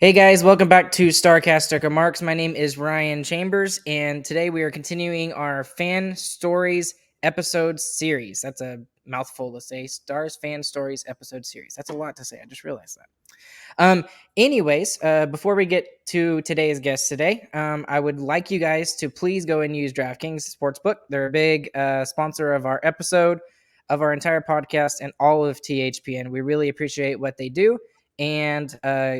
Hey guys, welcome back to Starcastic Remarks. My name is Ryan Chambers, and today we are continuing our fan stories episode series. That's a mouthful to say. Stars fan stories episode series. That's a lot to say. I just realized that. Before we get to today's guest today, I would like you guys to please go and use DraftKings Sportsbook. They're a big sponsor of our episode, of our entire podcast, and all of THPN. We really appreciate what they do, and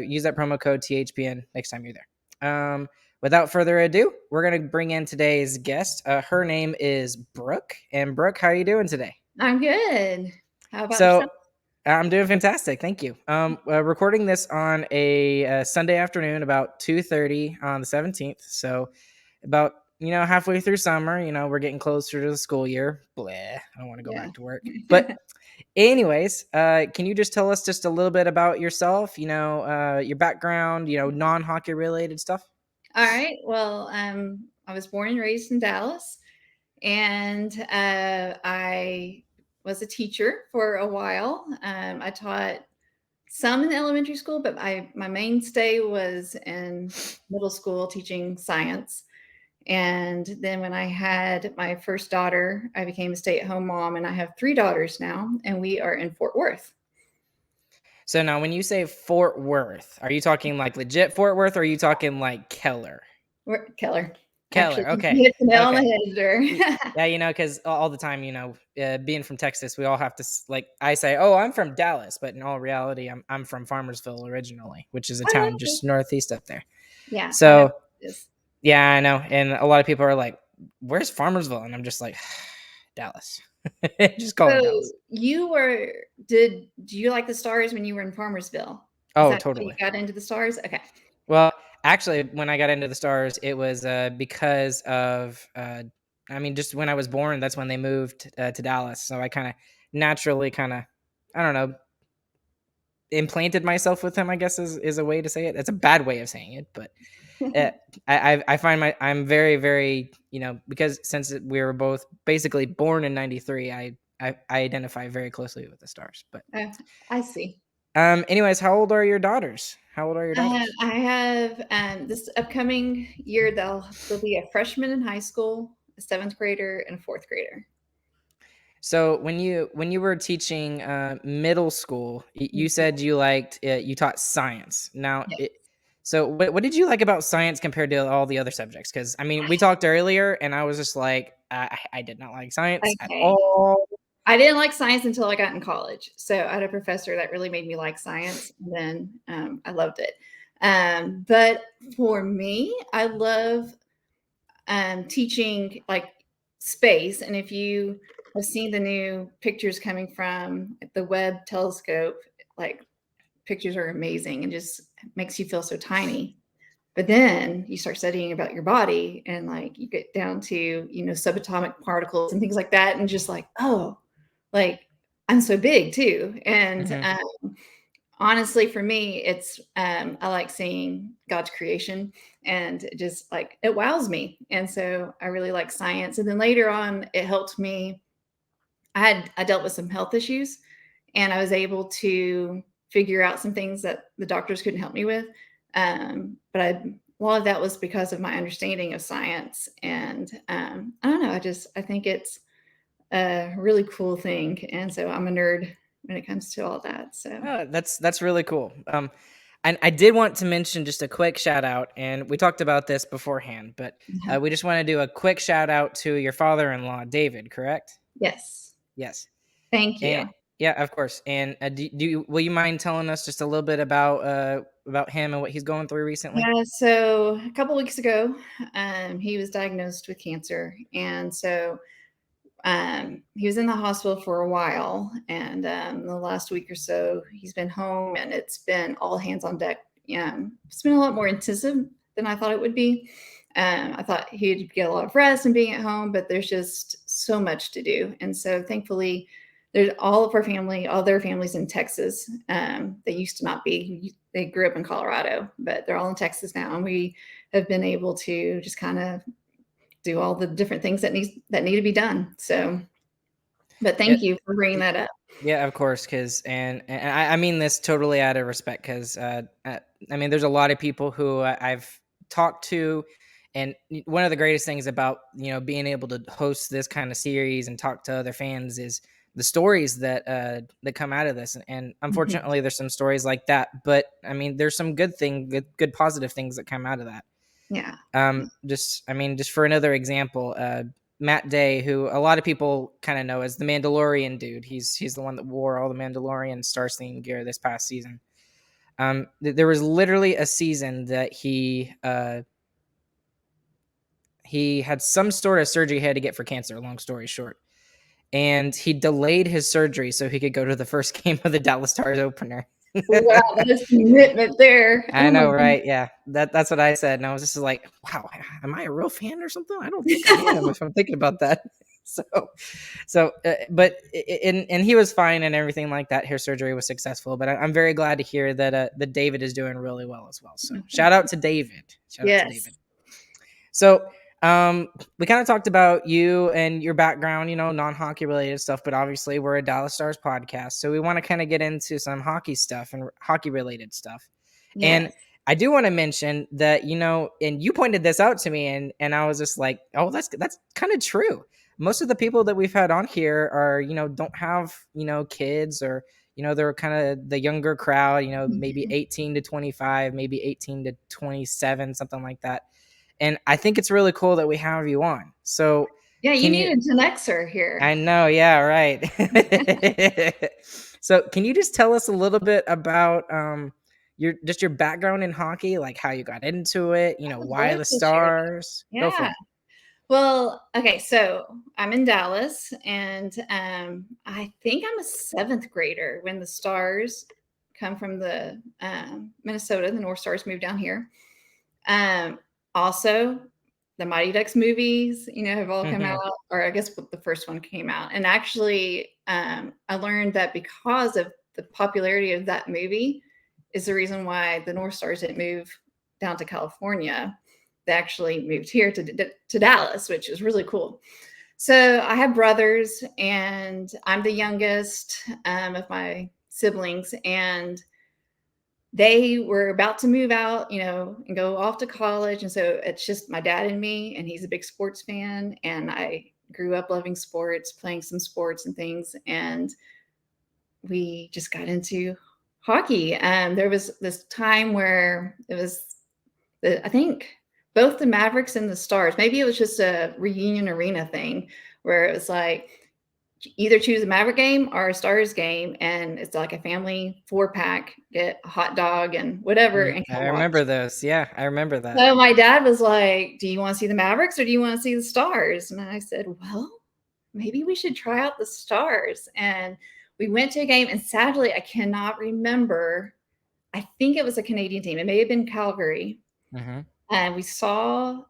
use that promo code THPN next time you're there. Without further ado, we're going to bring in today's guest. Her name is Brooke. And Brooke, how are you doing today? I'm good. How about So yourself? I'm doing fantastic, thank you. Recording this on a Sunday afternoon, about 2:30 on the 17th. So about halfway through summer. We're getting closer to the school year. Bleh, I don't want to go Yeah. back to work. But anyways, can you just tell us just a little bit about yourself? Your background. Non-hockey related stuff. All right. Well, I was born and raised in Dallas, and I was a teacher for a while. I taught some in elementary school, but my mainstay was in middle school teaching science. And then when I had my first daughter, I became a stay-at-home mom, and I have 3 daughters now, and we are in Fort Worth. So now, when you say Fort Worth, are you talking like legit Fort Worth, or are you talking like Keller? Keller. Keller. Actually, Okay. you hit the nail on Okay. the head there. Yeah, because all the time, being from Texas, we all have to I say, "Oh, I'm from Dallas," but in all reality, I'm from Farmersville originally, which is a Oh, town okay. just northeast up there. Yeah, I know So this. yeah, I know, and a lot of people are like, "Where's Farmersville?" And I'm just like, Dallas. Just call it So Dallas. do you like the stars when you were in Farmersville? Is Oh, that how you totally. got into the stars? Okay. Well, actually, when I got into the Stars, it was because of, just when I was born, that's when they moved to Dallas. So I kind of naturally I don't know, implanted myself with him, I guess is a way to say it. That's a bad way of saying it, but uh, I find I'm very, very, because since we were both basically born in 93, I identify very closely with the Stars. But Oh, I see. anyways, how old are your daughters? How old are your daughters? I have this upcoming year they'll be a freshman in high school, a seventh grader, and a fourth grader. So when you were teaching middle school, you Mhm. said you taught science. Now, Yeah. so what did you like about science compared to all the other subjects? Because we talked earlier, and I was just like, I did not like science at Okay. all. I didn't like science until I got in college. So I had a professor that really made me like science, and then I loved it. But for me, I love teaching like space. And if you have seen the new pictures coming from the Webb telescope, like pictures are amazing and just makes you feel so tiny. But then you start studying about your body and like you get down to, subatomic particles and things like that. And just like, oh, like I'm so big too. And Hmm. honestly, for me, it's I like seeing God's creation, and it just like it wows me. And so I really like science. And then later on, it helped me. I dealt with some health issues, and I was able to figure out some things that the doctors couldn't help me with. But a lot of that was because of my understanding of science. And I don't know. I think it's a really cool thing. And so I'm a nerd when it comes to all that. So. Oh, that's really cool. And I did want to mention just a quick shout out, and we talked about this beforehand, but Yeah. we just want to do a quick shout out to your father-in-law, David. Correct? Yes. Yes. Thank And you. yeah, of course. And will you mind telling us just a little bit about him and what he's going through recently? Yeah, so a couple weeks ago, he was diagnosed with cancer, and so he was in the hospital for a while. And the last week or so, he's been home, and it's been all hands on deck. It's been a lot more intensive than I thought it would be. I thought he'd get a lot of rest and being at home, but there's just so much to do. And so, thankfully, there's all of our family, all their families in Texas. They used to not be. They grew up in Colorado, but they're all in Texas now, and we have been able to just kind of do all the different things that need to be done. So, but Yeah, thank you for bringing that up. yeah, of course. Because and I mean this totally out of respect, because I mean, there's a lot of people who I've talked to, and one of the greatest things about being able to host this kind of series and talk to other fans is the stories that come out of this. And Mhm. unfortunately, there's some stories like that, but I mean, there's some good positive things that come out of that. Yeah. Just for another example, Matt Day, who a lot of people kind of know as the Mandalorian dude. He's the one that wore all the Mandalorian Star Theme gear this past season. There was literally a season that he had some sort of surgery he had to get for cancer. Long story short, and he delayed his surgery so he could go to the first game of the Dallas Stars opener. Wow, that is commitment there. I Oh my know, goodness. right? Yeah, that's what I said, and I was just like, "Wow, am I a real fan or something? I don't think I am. If I'm thinking about that." So, but and he was fine and everything like that. His surgery was successful, but I'm very glad to hear that David is doing really well as well. So, shout out to David. Shout out to David. Yes. So, we kind of talked about you and your background, non-hockey related stuff, but obviously we're a Dallas Stars podcast, so we want to kind of get into some hockey stuff and hockey related stuff. And Yes. I do want to mention that, and you pointed this out to me, and I was just like, oh, that's kind of true. Most of the people that we've had on here are, don't have, kids, or, they're kind of the younger crowd, maybe Mhm. 18 to 25, maybe 18 to 27, something like that. And I think it's really cool that we have you on. So Yeah, you can you, need a Gen Xer here. I know, yeah, right. So can you just tell us a little bit about your background in hockey, like how you got into it, I would why love the to share that. Stars? Go for Yeah. it. Well, okay, so I'm in Dallas, and I think I'm a seventh grader when the Stars come from the Minnesota. The North Stars moved down here. Um, Also, the Mighty Ducks movies, have all come Mhm. out, or I guess the first one came out. And actually, I learned that because of the popularity of that movie, is the reason why the North Stars didn't move down to California. They actually moved here to Dallas, which is really cool. So I have brothers, and I'm the youngest of my siblings, and they were about to move out, and go off to college. And so it's just my dad and me, and he's a big sports fan. And I grew up loving sports, playing some sports and things. And we just got into hockey. There was this time where it was, I think, both the Mavericks and the Stars. Maybe it was just a reunion arena thing where it was like, either choose a Maverick game or a Stars game, and it's like a family 4-pack, get a hot dog and whatever, and I come watch. remember those. Yeah, I remember that. So my dad was like, "Do you want to see the Mavericks or do you want to see the Stars?" And I said, "Well, maybe we should try out the Stars." And we went to a game, and sadly, I cannot remember. I think it was a Canadian team. It may have been Calgary. Mhm. And we saw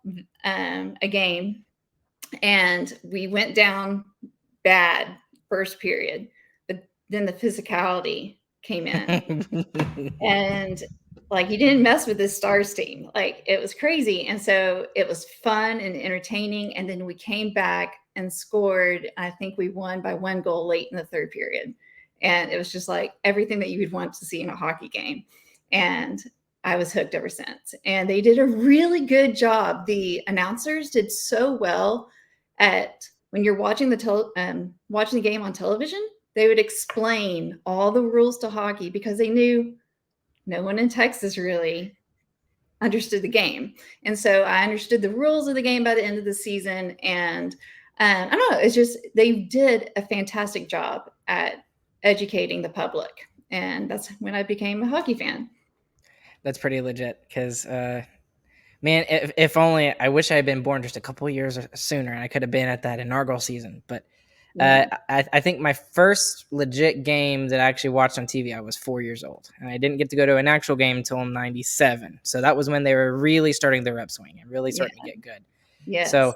a game, and we went down bad first period, but then the physicality came in, and like, you didn't mess with this Stars team. Like, it was crazy. And so it was fun and entertaining. And then we came back and scored. I think we won by 1 goal late in the third period. And it was just like everything that you would want to see in a hockey game. And I was hooked ever since. And they did a really good job. The announcers did so well at when you're watching watching the game on television. They would explain all the rules to hockey because they knew no one in Texas really understood the game. And so I understood the rules of the game by the end of the season. And I don't know, it's just they did a fantastic job at educating the public. And that's when I became a hockey fan. That's pretty legit because man, if only I wish I had been born just a couple years sooner and I could have been at that inaugural season. But Yeah. I think my first legit game that I actually watched on TV, I was 4 years old, and I didn't get to go to an actual game until '97. So that was when they were really starting their upswing and really Yeah. starting to get good. Yes. So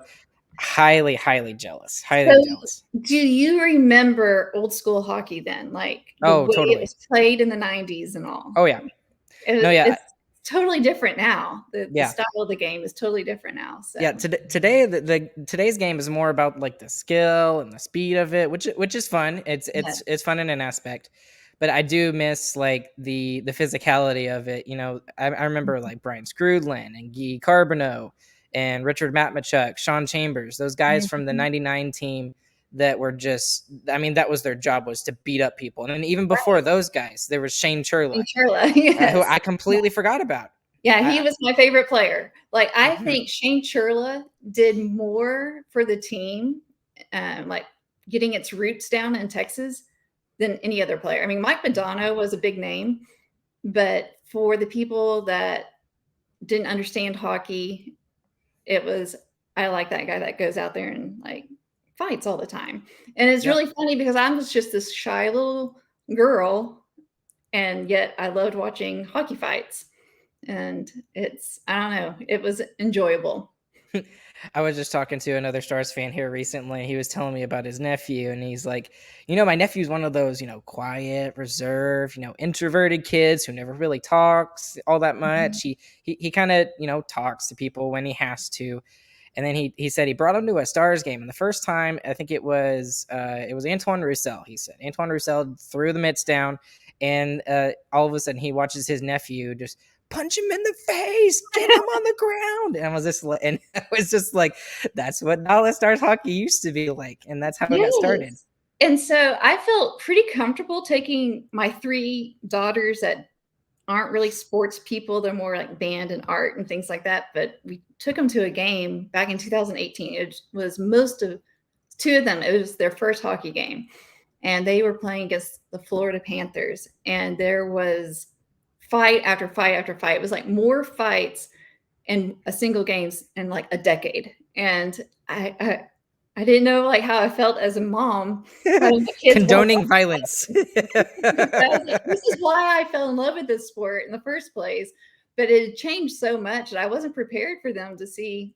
highly, highly jealous. So Highly jealous. do you remember old school hockey then? Like the Oh, way it totally. was played in the 90s and all? Oh yeah. No, yeah, It's totally different now. The yeah. style of the game is totally different now. So Yeah, today today's game is more about like the skill and the speed of it, which is fun. It's yeah. it's it's fun in an aspect, but I do miss like the physicality of it. You know, I remember like Brian Scrudlin and Guy Carbonneau and Richard Matmachuk, Sean Chambers, those guys from the Mhm. '99 team that were just, I mean, that was their job, was to beat up people. And then even before Right. those guys, there was Shane Churla, And Charla, who yes. I completely forgot about. Yeah, he I, was my favorite player. Like, I mhm. think Shane Churla did more for the team, like getting its roots down in Texas than any other player. I mean, Mike Modano was a big name, but for the people that didn't understand hockey, it was, I like that guy that goes out there and like fights all the time. And it's Yeah. really funny because I was just this shy little girl, and yet I loved watching hockey fights. And it's, I don't know, it was enjoyable. I was just talking to another Stars fan here recently. He was telling me about his nephew, and he's like, you know, my nephew's one of those, you know, quiet, reserved, you know, introverted kids who never really talks all that Mhm. much. He kind of, you know, talks to people when he has to. And then he said he brought him to a Stars game, and the first time I think it was Antoine Roussel. He said Antoine Roussel threw the mitts down, and all of a sudden he watches his nephew just punch him in the face, get him on the ground. And I was just like, that's what Dallas Stars hockey used to be like, and that's how it got started. Yes. And so I felt pretty comfortable taking my 3 daughters that aren't really sports people. They're more like band and art and things like that. But we took them to a game back in 2018. It was most of 2 of them, it was their first hockey game. And they were playing against the Florida Panthers. And there was fight after fight after fight. It was like more fights in a single games in like a decade. And I didn't know like how I felt as a mom having my kids watch. Condoning violence. I was like, this is why I fell in love with this sport in the first place. But it had changed so much that I wasn't prepared for them to see,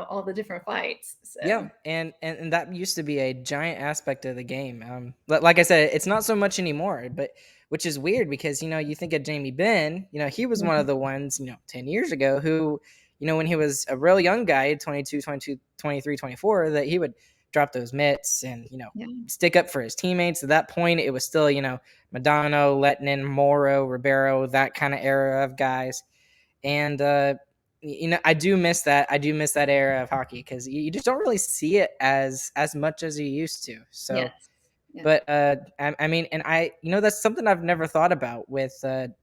all the different fights. Yeah, So and that used to be a giant aspect of the game. Like I said, it's not so much anymore, but which is weird because you know you think of Jamie Benn, you know he was one of mhm. the ones 10 years ago who when he was a real young guy, 22, 22, 23, 24, that he would drop those mitts and Yeah. stick up for his teammates. At that point, it was still Madonna, Lettinen, Morrow, Ribeiro, that kind of era of guys, and I do miss that. I do miss that era of hockey because you just don't really see it as much as you used to. So, Yes. Yeah. but I mean, and that's something I've never thought about with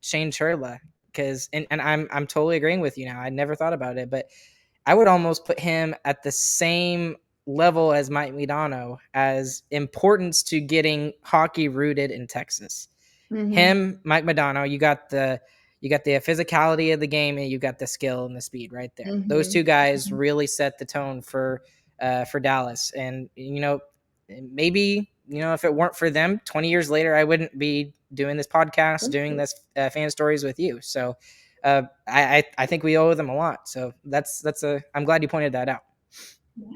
Shane Churla because, and I'm totally agreeing with you now. I never thought about it, but I would almost put him at the same level as Mike Modano as importance to getting hockey rooted in Texas. Mhm. Him, Mike Modano, you got the physicality of the game and you got the skill and the speed right there. Those two Mhm. guys Mhm. really set the tone for Dallas. And maybe if it weren't for them, 20 years later, I wouldn't be doing this podcast, doing this fan stories with you. So I think we owe them a lot. So I'm glad you pointed that out. Yeah.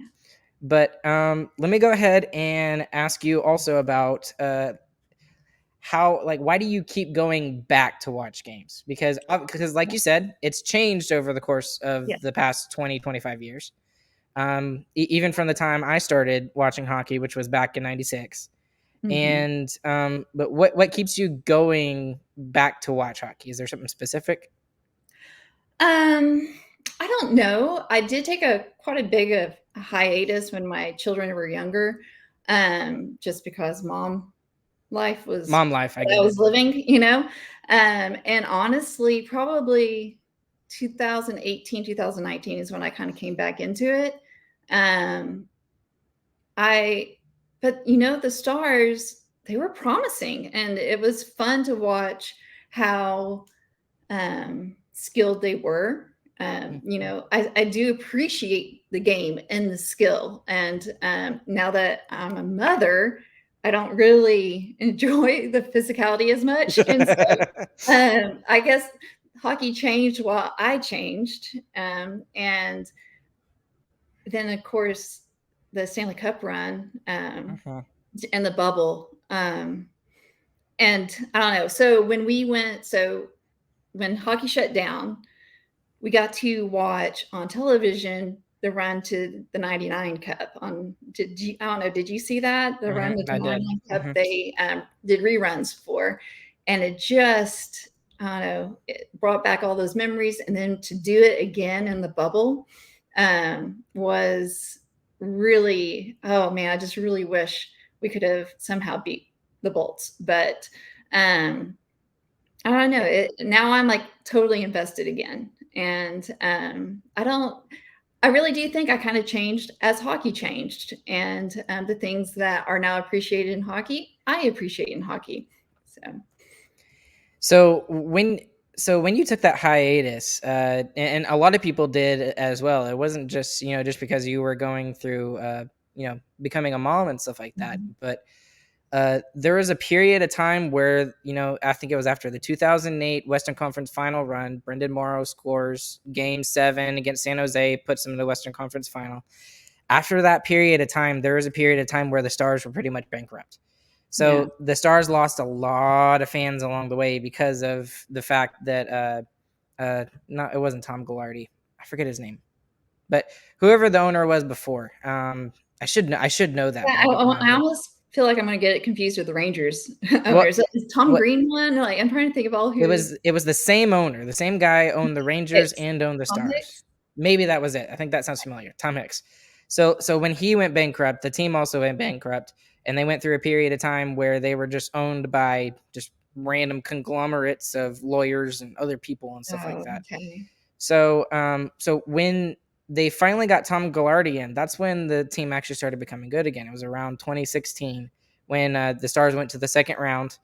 But let me go ahead and ask you also about how, like, why do you keep going back to watch games? Because like Yeah. you said, it's changed over the course of Yes. the past 20-25 years. Even from the time I started watching hockey, which was back in 96. Mhm. And but what keeps you going back to watch hockey? Is there something specific? Um, I don't know. I did take a quite a big of a hiatus when my children were younger, just because mom life was Mom life, I what I get it. was living. And honestly, probably 2018, 2019 is when I kind of came back into it. Um, I but the stars, they were promising, and it was fun to watch how skilled they were. Mhm. I do appreciate the game and the skill. And now that I'm a mother, I don't really enjoy the physicality as much. And so I guess hockey changed while I changed. And then, of course, the Stanley Cup run Mhm. and the bubble. And I don't know. So when hockey shut down, we got to watch on television the run to the 99 Cup. I don't know, did you see that? The run to the I did. 99 Cup they did reruns for, and it just, I don't know, it brought back all those memories, and then to do it again in the bubble was really, oh man, I just really wish we could have somehow beat the Bolts, but I don't know. Now I'm like totally invested again, and I really do think I kind of changed as hockey changed, and the things that are now appreciated in hockey, I appreciate in hockey. So when you took that hiatus, and a lot of people did as well. It wasn't just just because you were going through becoming a mom and stuff like that, Mhm. but there was a period of time where I think it was after the 2008 Western Conference Final run. Brendan Morrow scores Game 7 against San Jose, puts them in the Western Conference Final. After that period of time, there was a period of time where the Stars were pretty much bankrupt. Yeah. So the Stars lost a lot of fans along the way because of the fact that not it wasn't Tom Goularty. I forget his name, but whoever the owner was before. I should know that, Yeah, but I don't I remember. almost feel like I'm gonna get it confused with the Rangers Well, owners. Is Tom what Green one? Like, I'm trying to think of all who it was the same owner. The same guy owned the Rangers Hicks. and owned the Tom Stars. Hicks? Maybe that was it. I think that sounds familiar. Tom Hicks. So when he went bankrupt, the team also went bankrupt, and they went through a period of time where they were just owned by just random conglomerates of lawyers and other people and stuff like Oh, that. okay. So when they finally got Tom Goularty in, that's when the team actually started becoming good again. It was around 2016 when the Stars went to the second round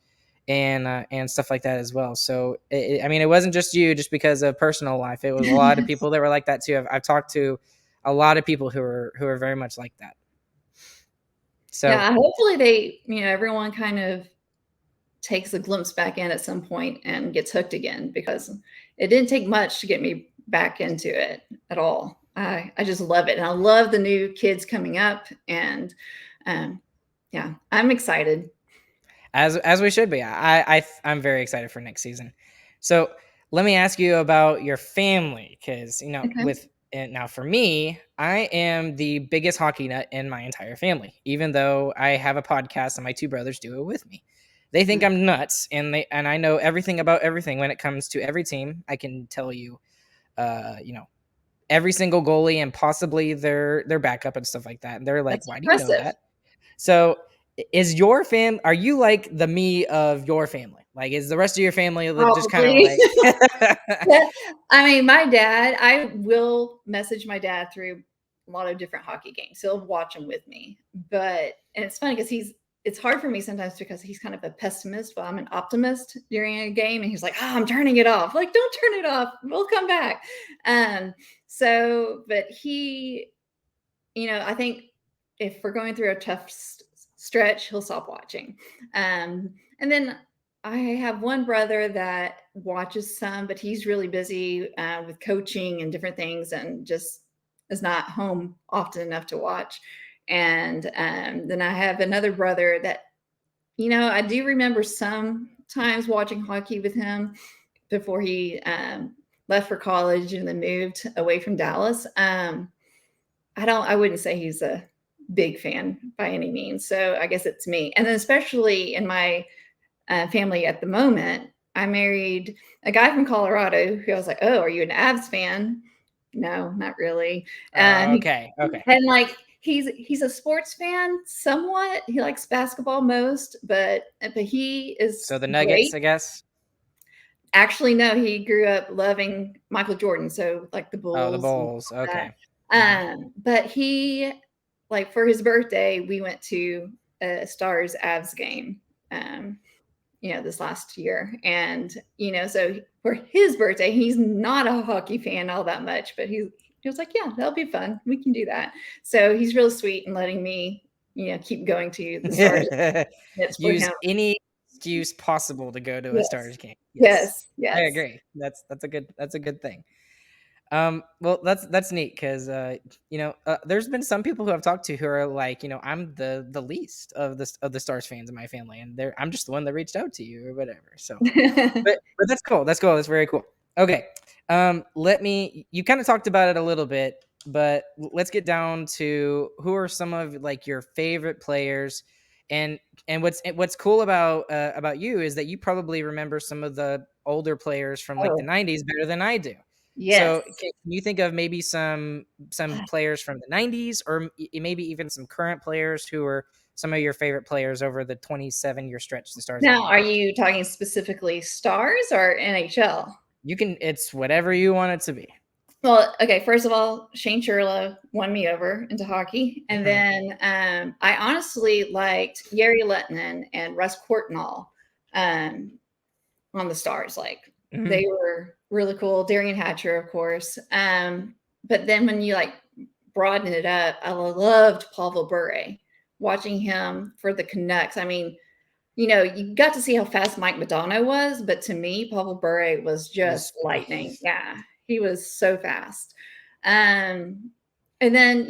and stuff like that as well. So I mean, it wasn't just you, just because of personal life. It was a lot of people that were like that too. I've talked to a lot of people who are very much like that. So Yeah, hopefully they, everyone kind of takes a glimpse back in at some point and gets hooked again, because it didn't take much to get me back into it at all. I just love it. And I love the new kids coming up, and um, yeah, I'm excited. as we should be. I'm very excited for next season. So let me ask you about your family, because Okay. with and now for me, I am the biggest hockey nut in my entire family. Even though I have a podcast and my two brothers do it with me, they think Yeah. I'm nuts, and I know everything about everything when it comes to every team. I can tell you, every single goalie and possibly their backup and stuff like that. And they're like, That's "Why do you know impressive. that?" So, is your fam? Are you like the me of your family? Like, is the rest of your family just kind of Probably. like? Yeah. I mean, my dad, I will message my dad through a lot of different hockey games. He'll watch them with me. And it's funny because it's hard for me sometimes because he's kind of a pessimist, but I'm an optimist during a game. And he's like, oh, I'm turning it off. Like, don't turn it off. We'll come back. Um, but I think if we're going through a tough stretch, he'll stop watching. And then I have one brother that watches some, but he's really busy with coaching and different things, and just is not home often enough to watch. And then I have another brother that, I do remember sometimes watching hockey with him before he left for college and then moved away from Dallas. I wouldn't say he's a big fan by any means. So I guess it's me. And then especially in my family at the moment, I married a guy from Colorado who I was like, oh, are you an Avs fan? No, not really. He, Okay, okay. and like he's a sports fan somewhat. He likes basketball most, but he is So the Nuggets, great. I guess. Actually, no, he grew up loving Michael Jordan, so like the Oh, the Bulls and Bulls. all that. Okay. Hmm. But he, like, for his birthday, we went to a Stars Avs game, this last year. And, so for his birthday, he's not a hockey fan all that much, but he was like, yeah, that'll be fun. We can do that. So he's real sweet and letting me, keep going to the Stars. It's for Use him. any excuse possible to go to a Yes. Stars game. Yes, Yes. I Yes. agree. That's a good thing. Well, that's neat because there's been some people who I've talked to who are like, I'm the least of the Stars fans in my family, and I'm just the one that reached out to you or whatever. So, but that's cool. That's cool. That's very cool. Okay. Let me. You kind of talked about it a little bit. but let's get down to who are some of like your favorite players, and what's cool about you is that you probably remember some of the older players from like the Oh, 90s better than I do. So yes. can you think of maybe some players from the 90s, or maybe even some current players who are some of your favorite players over the 27-year stretch the Stars have Now, been are in? you talking specifically Stars or NHL? You can, it's whatever you want it to be. Well, okay, first of all, Shane Churla won me over into hockey. And Mhm. then I honestly liked Yari Lettinen and Russ Courtnall um, on the Stars. Like Mhm. they were really cool. Darian Hatcher, of course. But then when you like broaden it up, I loved Pavel Bure. Watching him for the Canucks. I mean, you got to see how fast Mike Modano was, but to me, Pavel Bure was Was just lightning. Yeah, he was so fast. Um, and then,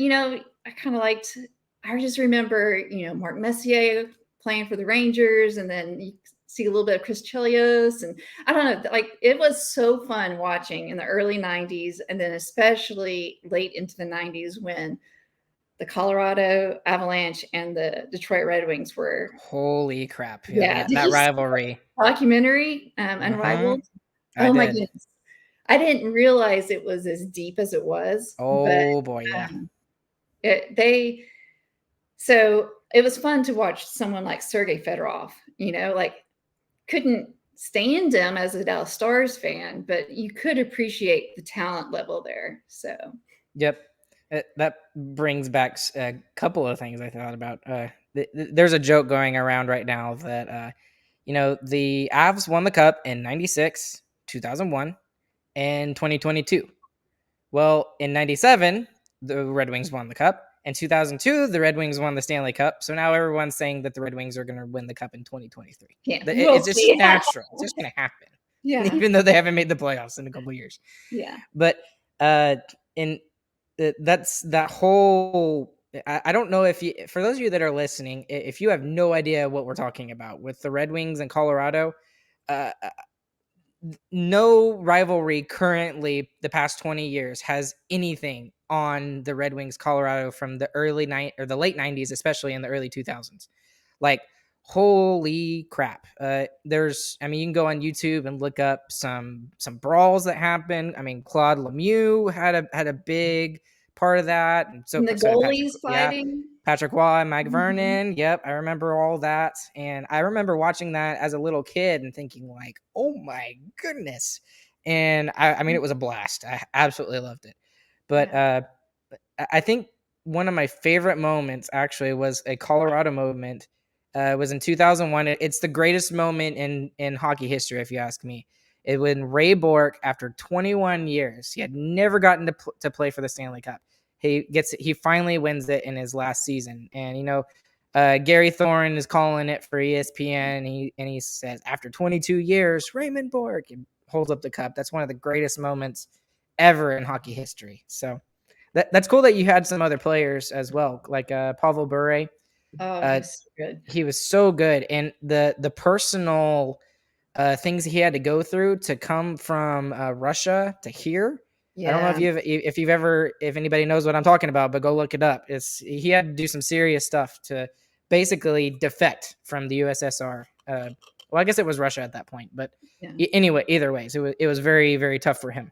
I kind of liked, I just remember, Mark Messier playing for the Rangers, and then you see a little bit of Chris Chelios. And I don't know, like it was so fun watching in the early 90s, and then especially late into the 90s when the Colorado Avalanche and the Detroit Red Wings were. Holy crap! Yeah, Yeah, that did that you see rivalry. the documentary, Mhm. Unrivaled? I Oh my did. goodness. I didn't realize it was as deep as it was, but, Oh boy, yeah. um, it they so it was fun to watch someone like Sergei Fedorov, like, couldn't stand him as a Dallas Stars fan, but you could appreciate the talent level there, so. Yep. That brings back a couple of things I thought about. There's a joke going around right now that the Avs won the cup in '96, 2001, and 2022. Well, in '97, the Red Wings won the cup. In 2002, the Red Wings won the Stanley Cup. So now everyone's saying that the Red Wings are going to win the cup in 2023. Yeah, we'll It's just see. natural. It's just going to happen, Yeah, even though they haven't made the playoffs in a couple of years. yeah. But uh, in that's that whole. I don't know if you, for those of you that are listening, if you have no idea what we're talking about with the Red Wings and Colorado, uh, no rivalry currently the past 20 years has anything on the Red Wings Colorado from the early night or the late 90s, especially in the early 2000s. Like, holy crap. I mean, you can go on YouTube and look up some brawls that happened. I mean, Claude Lemieux had a big part of that, and And the so did Patrick. goalies Yeah, fighting. Patrick Waugh and Mike Mhm. Vernon. Yep, I remember all that. And I remember watching that as a little kid and thinking like, "Oh my goodness." And I mean it was a blast. I absolutely loved it. But Yeah. I think one of my favorite moments actually was a Colorado moment. It was in 2001. It's the greatest moment in hockey history, if you ask me. It when Ray Bork, after 21 years, he had never gotten to play for the Stanley Cup. He finally wins it in his last season, and Gary Thorne is calling it for ESPN. And he says after 22 years, Raymond Bork, and holds up the cup. That's one of the greatest moments ever in hockey history. So that's cool that you had some other players as well, like Pavel Bure. Oh, Uh, he's so good. he was so good, and the personal things he had to go through to come from Russia to here. I don't know Yeah. if anybody knows what I'm talking about, but go look it up. He had to do some serious stuff to basically defect from the USSR. Well, I guess it was Russia at that point, but Yeah. anyway, either ways, it was very very tough for him.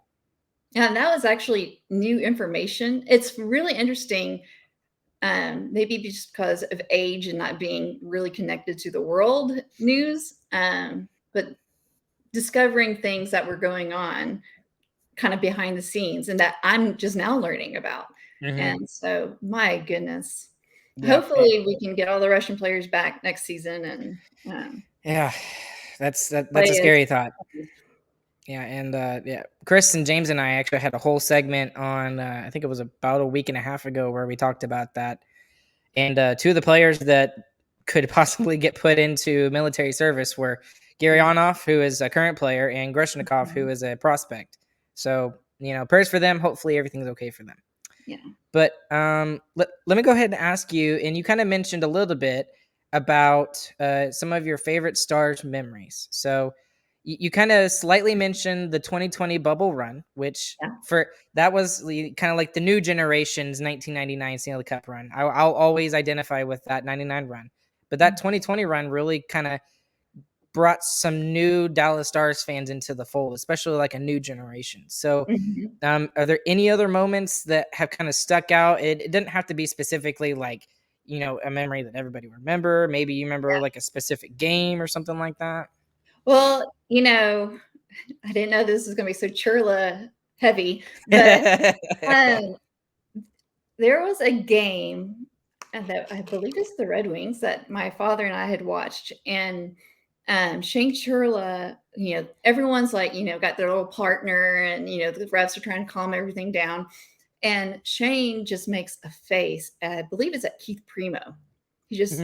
Yeah, and that was actually new information. It's really interesting, maybe just because of age and not being really connected to the world news, but discovering things that were going on kind of behind the scenes and that I'm just now learning about. Mm-hmm. And so, my goodness, Yeah, hopefully we can get all the Russian players back next season and yeah, that's a play as. scary thought. Yeah, and yeah, Chris and James and I actually had a whole segment on. I think it was about a week and a half ago where we talked about that. And two of the players that could possibly get put into military service were Yeah. Gurianov, who is a current player, and Grishnikov, who Mhm. is a prospect. So prayers for them. Hopefully, everything's okay for them. Yeah. But let me go ahead and ask you, and you kind of mentioned a little bit about some of your favorite Stars memories. So you kind of slightly mentioned the 2020 bubble run, which Yeah. that was kind of like the new generation's 1999 Stanley Cup run. I'll always identify with that 99 run, but that 2020 run really kind of brought some new Dallas Stars fans into the fold, especially like a new generation. So, Mhm. are there any other moments that have kind of stuck out? It didn't have to be specifically like, a memory that everybody remember. Maybe you remember like a specific game or something like that. Well, I didn't know this was gonna be so Churla heavy, but, um, there was a game, that I believe it's the Red Wings that my father and I had watched, and, Shane Churla, everyone's like, got their little partner and, the refs are trying to calm everything down, and Shane just makes a face, I believe it's at Keith Primo. He just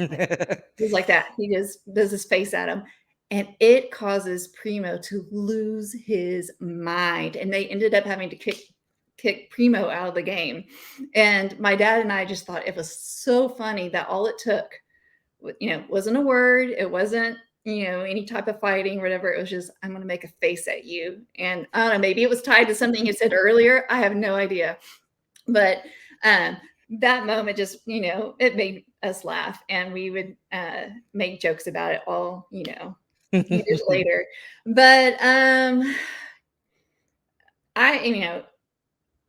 he's like that. He just does his face at him, and it causes Primo to lose his mind, and they ended up having to kick Primo out of the game. And my dad and I just thought it was so funny that all it took, wasn't a word, it wasn't, any type of fighting or whatever. It was just, I'm going to make a face at you. And I don't know, maybe it was tied to something you said earlier. I have no idea. But um, that moment just, it made us laugh, and we would make jokes about it all, years later. But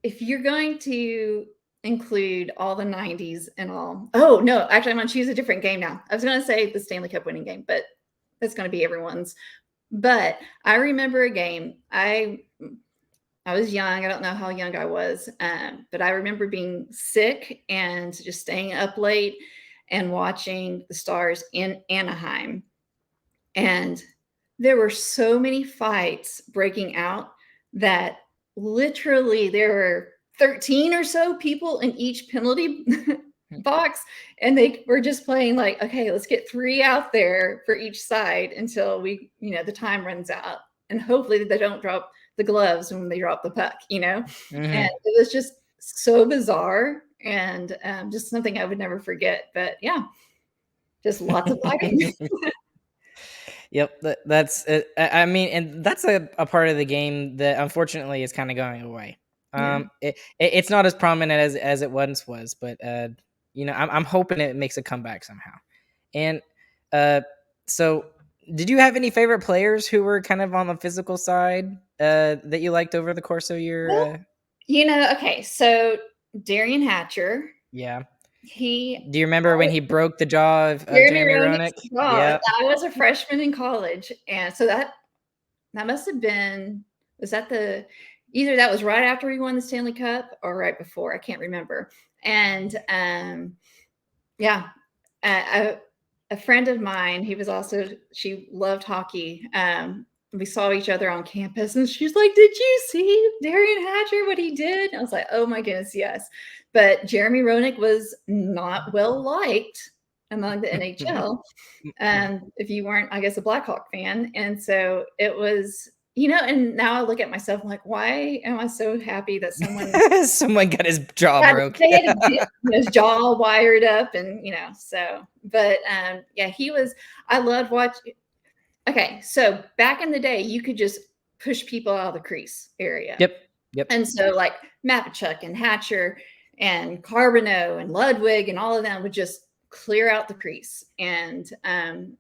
if you're going to include all the 90s and all, oh no, actually, I'm going to choose a different game now. I was going to say the Stanley Cup winning game, but that's going to be everyone's. But I remember a game. I was young. I don't know how young I was, but I remember being sick and just staying up late and watching the Stars in Anaheim. And there were so many fights breaking out that literally there were 13 or so people in each penalty box. And they were just playing like, okay, let's get 3 out there for each side until the time runs out. And hopefully they don't drop the gloves when they drop the puck, And Mhm. it was just so bizarre and just something I would never forget. But yeah, just lots of fighting. Yep, that's it. I mean, and that's a part of the game that unfortunately is kind of going away. Yeah. It's not as prominent as it once was, but I'm hoping it makes a comeback somehow. And uh, so, did you have any favorite players who were kind of on the physical side that you liked over the course of your? Well, okay, so Darian Hatcher, Yeah. he Do you remember when he broke the jaw of Jeremy Jeremy Roenick's Roenick? jaw. Yeah. I was a freshman in college, and so that must have been, was that the, either that was right after we won the Stanley Cup or right before, I can't remember. And yeah, a friend of mine, she loved hockey. We saw each other on campus, and she's like, "Did you see Darian Hatcher, what he did?" I was like, "Oh my goodness, yes." But Jeremy Roenick was not well liked among the NHL, if you weren't, I guess, a Blackhawk fan. And so it was, and now I look at myself, I'm like, why am I so happy that someone Someone got his jaw broke. they had to get his jaw wired up, and so. But yeah, I loved watching. Okay, so back in the day, you could just push people out of the crease area, Yep. Yep. and so like Mapachuk and Hatcher and Carbonneau and Ludwig and all of them would just clear out the crease, and and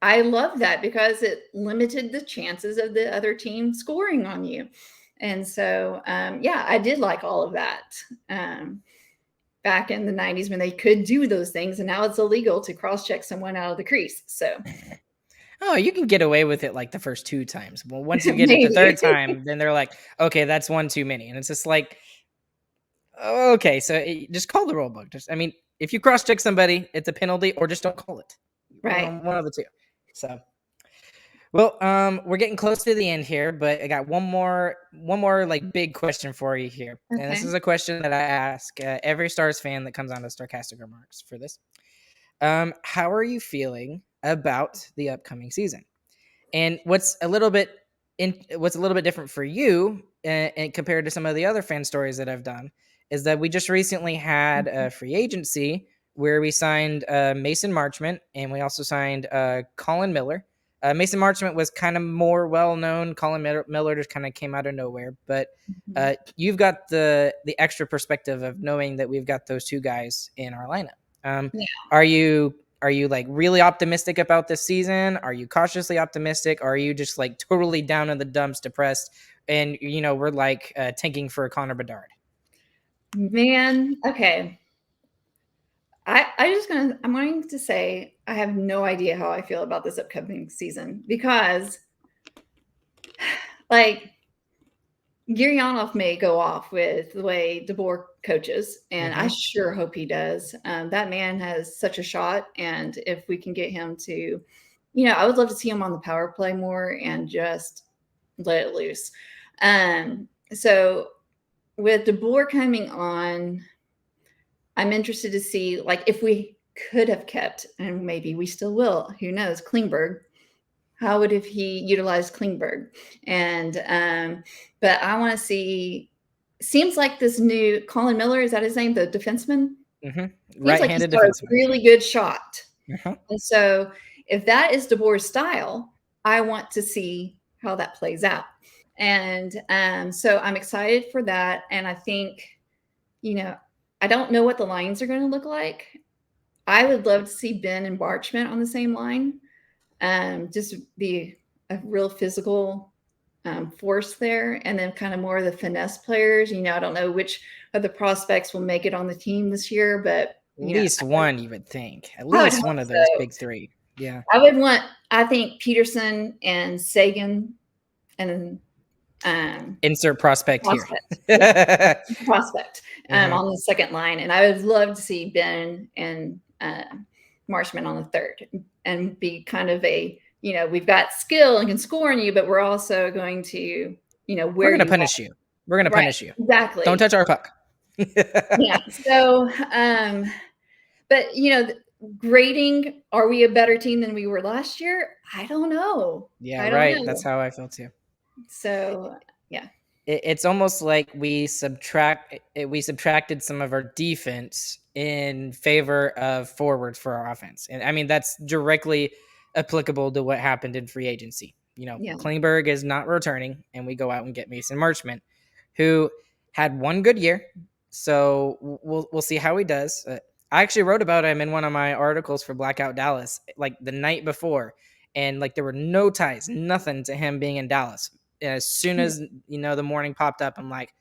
I love that because it limited the chances of the other team scoring on you. And so, yeah, I did like all of that back in the 90s when they could do those things. And now it's illegal to cross check someone out of the crease. So Oh, you can get away with it like the first 2 times. Well, once you get it the maybe. 3rd time, then they're like, "Okay, that's one too many." And it's just like, "Oh, okay, so just call the rule book." I mean, if you cross check somebody, it's a penalty, or just don't call it. Right. One of the two. So, well, we're getting close to the end here, but I got one more like big question for you here, and this Okay. is a question that I ask every Stars fan that comes on to Starcastic Remarks for this. How are you feeling about the upcoming season? And what's a little bit different for you, and compared to some of the other fan stories that I've done, is that we just recently had a free agency where we signed Mason Marchment, and we also signed Colin Miller Mason Marchment was kind of more well known. Colin Miller just kind of came out of nowhere. But you've got the extra perspective of knowing that we've got those two guys in our lineup. Yeah. Are you like really optimistic about this season? Are you cautiously optimistic? Or are you just like totally down in the dumps, depressed, and we're like tanking for Connor Bedard? Man, okay. I'm going to say I have no idea how I feel about this upcoming season because, like, Gurianov may go off with the way DeBoer coaches, and I sure hope he does. That man has such a shot, and if we can get him to, I would love to see him on the power play more and just let it loose. So with DeBoer coming on, I'm interested to see, like, if we could have kept, and maybe we still will, who knows, Klingberg. How would if he utilized Klingberg? And but I want to see. Seems like this new Colin Miller, is that his name, the defenseman? Right-handed like defenseman. A really good shot. And so, if that is DeBoer's style, I want to see how that plays out. And so I'm excited for that. And I think, I don't know what the lines are going to look like. I would love to see Ben and Barchment on the same line. Just be a real physical force there, and then kind of more of the finesse players. I don't know which of the prospects will make it on the team this year, but at least one, you would think. At least one of those big three. Yeah. I think Peterson and Sagan and insert prospect here. Prospect on the second line. And I would love to see Ben and Marchment on the third and be kind of a, we've got skill and can score on you, but we're also going to, we're going to punish you. We're going to punish you. Exactly. Don't touch our puck. Yeah. So, but, grading, are we a better team than we were last year? I don't know. Yeah, right. That's how I feel too. So, yeah. It's almost like we subtracted some of our defense in favor of forwards for our offense. And I mean, that's directly applicable to what happened in free agency. Klingberg is not returning, and we go out and get Mason Marchment, who had one good year. So we'll see how he does. I actually wrote about him in one of my articles for Blackout Dallas, like the night before. And like there were no ties, nothing to him being in Dallas. As soon as the morning popped up, I'm like,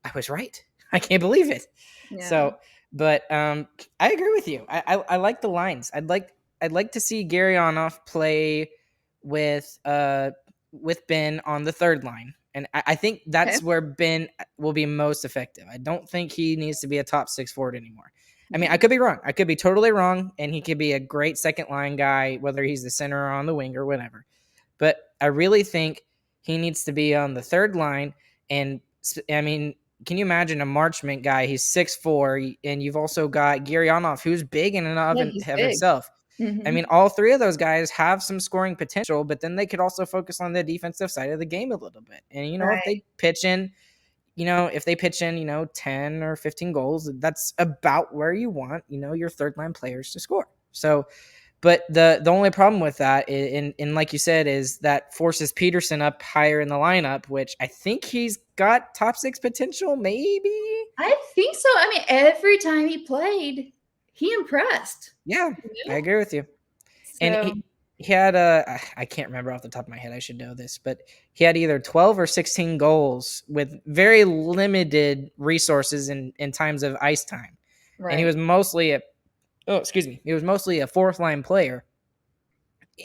I was right. I can't believe it. Yeah. So, but I agree with you. I like the lines. I'd like to see Gurianov play with Ben on the third line, and I think that's where Ben will be most effective. I don't think he needs to be a top six forward anymore. I mean, I could be wrong. I could be totally wrong, and he could be a great second line guy, whether he's the center or on the wing or whatever. But I really think he needs to be on the third line. And I mean, can you imagine a Marchment guy? He's 6'4", and you've also got Gurianov, who's big in and of himself. I mean, all three of those guys have some scoring potential, but then they could also focus on the defensive side of the game a little bit. And, if they pitch in, 10 or 15 goals, that's about where you want, your third line players to score. So, but the only problem with that, and like you said, is that forces Peterson up higher in the lineup, which I think he's got top six potential, maybe. I think so. I mean, every time he played, he impressed. Yeah, I agree with you. So, and he had I can't remember off the top of my head. I should know this, but he had either 12 or 16 goals with very limited resources in times of ice time. Right. And he was mostly a fourth line player,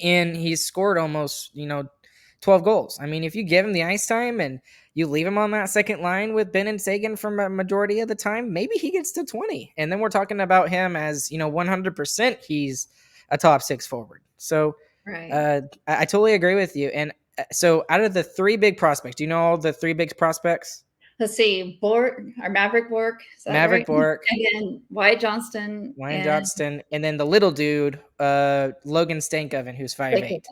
and he's scored almost 12 goals. I mean, if you give him the ice time and you leave him on that second line with Ben and Sagan for a majority of the time, maybe he gets to 20. And then we're talking about him as 100% he's a top six forward. So I totally agree with you. And so out of the three big prospects, do you know all the three big prospects? Let's see, Bork or Maverick Bork. Maverick Bork. And then Wyatt Johnston. And then the little dude, Logan Stankoven, who's 5'8".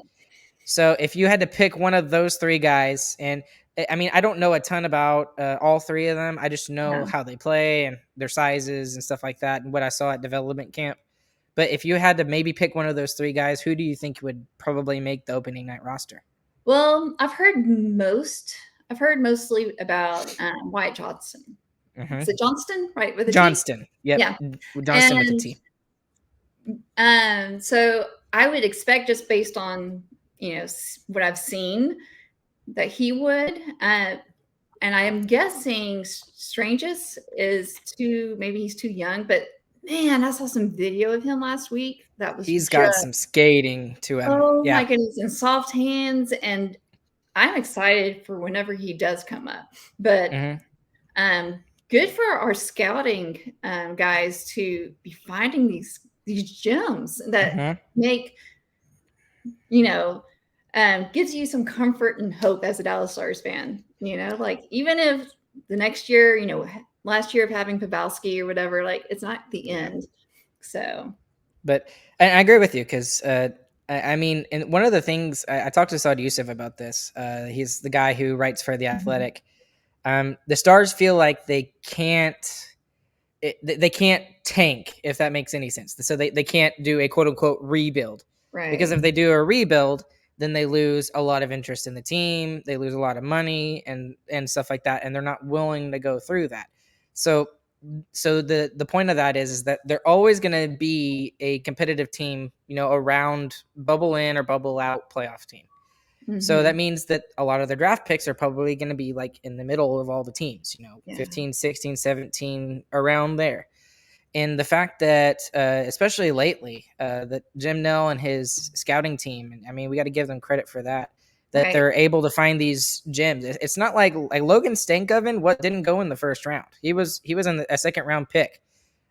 So if you had to pick one of those three guys, and I mean, I don't know a ton about all three of them. I just know how they play and their sizes and stuff like that and what I saw at development camp. But if you had to maybe pick one of those three guys, who do you think would probably make the opening night roster? Well, I've heard mostly about Wyatt Johnson. Mm-hmm. Is it Johnston, right? With a T? Johnston. Yep. Yeah. Johnston with a T. So I would expect, just based on what I've seen, that he would. And I am guessing Stranges is maybe he's too young, but man, I saw some video of him last week. That was He's got some skating to him. Oh my goodness, and soft hands, and I'm excited for whenever he does come up. But good for our scouting guys to be finding these gems that make gives you some comfort and hope as a Dallas Stars fan. Like, even if the next year, last year of having Pavelski or whatever, like, it's not the end. So, but I agree with you, because I mean, and one of the things I talked to Saad Youssef about this. He's the guy who writes for The Athletic. The Stars feel like they can't tank, if that makes any sense. So they can't do a quote unquote rebuild, right? Because if they do a rebuild, then they lose a lot of interest in the team. They lose a lot of money and stuff like that, and they're not willing to go through that. So the point of that is that they're always going to be a competitive team, around bubble in or bubble out playoff team. So that means that a lot of their draft picks are probably going to be like in the middle of all the teams, 15, 16, 17, around there. And the fact that, especially lately, that Jim Nell and his scouting team, I mean, we got to give them credit for that right. They're able to find these gems. It's not like Logan Stankoven didn't go in the first round. He was in a second round pick.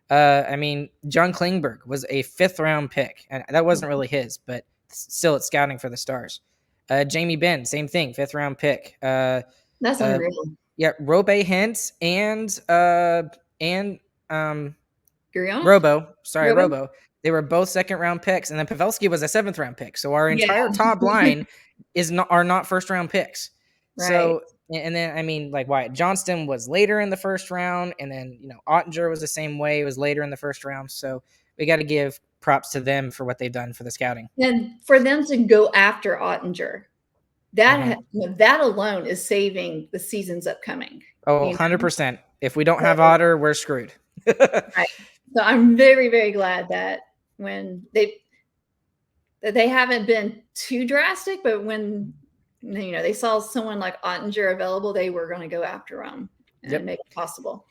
I mean, John Klingberg was a 5th round pick, and that wasn't really his, but still it's scouting for the Stars. Jamie Benn, same thing, 5th round pick. That's unreal. Yeah, Robe Hintz and Gurianov? Robo. They were both 2nd round picks, and then Pavelski was a 7th round pick. So our entire top line are not 1st round picks. Right. So, and then I mean, like, Wyatt Johnston was later in the 1st round, and then Ottinger was the same way. It was later in the 1st round. So we got to give props to them for what they've done for the scouting. And for them to go after Ottinger, that alone is saving the seasons upcoming. Oh, 100%. If we don't have Otter, we're screwed. Right. So I'm very, very glad that when they haven't been too drastic, but when they saw someone like Ottinger available, they were going to go after him and make it possible.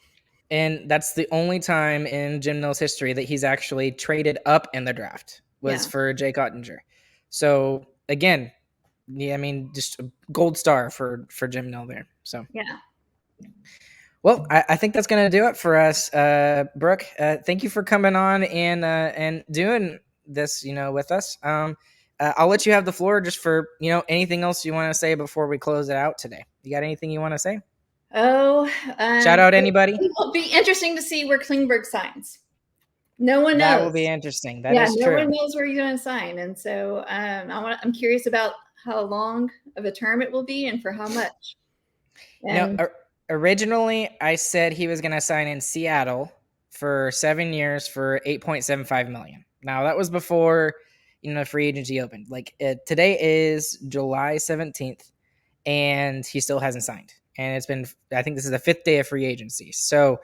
And that's the only time in Jim Nell's history that he's actually traded up in the draft was for Jake Ottinger. So again, I mean, just a gold star for Jim Nell there. So well, I think that's going to do it for us, Brooke. Thank you for coming on and doing this, with us. I'll let you have the floor just for, anything else you want to say before we close it out today. You got anything you want to say? Oh, shout out anybody. It will be interesting to see where Klingberg signs. No one knows. That will be interesting. That is true. No one knows where he's going to sign, and so I'm curious about how long of a term it will be and for how much. Originally, I said he was going to sign in Seattle for 7 years for $8.75 million. Now, that was before, free agency opened. Like, today is July 17th, and he still hasn't signed. And it's been, I think this is the 5th day of free agency. So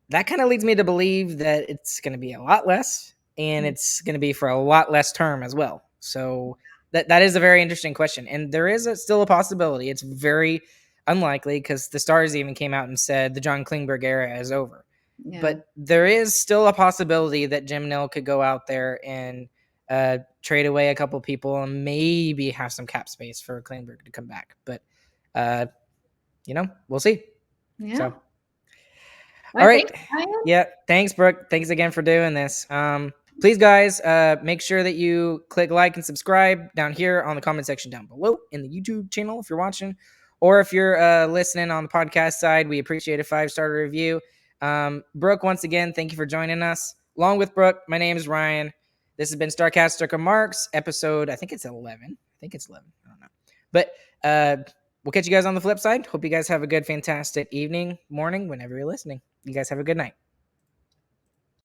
that kind of leads me to believe that it's going to be a lot less, and it's going to be for a lot less term as well. So that is a very interesting question. And there is still a possibility. It's very unlikely, because the Stars even came out and said the John Klingberg era is over. Yeah. But there is still a possibility that Jim Nell could go out there and trade away a couple people and maybe have some cap space for Klingberg to come back. But, we'll see. Yeah. So. All right. Yeah. Thanks, Brooke. Thanks again for doing this. Please, guys, make sure that you click like and subscribe down here on the comment section down below in the YouTube channel if you're watching. Or if you're listening on the podcast side, we appreciate a 5-star review. Brooke, once again, thank you for joining us. Along with Brooke, my name is Ryan. This has been Starcastic Remarks, episode, I think it's 11. I don't know. But we'll catch you guys on the flip side. Hope you guys have a good, fantastic evening, morning, whenever you're listening. You guys have a good night.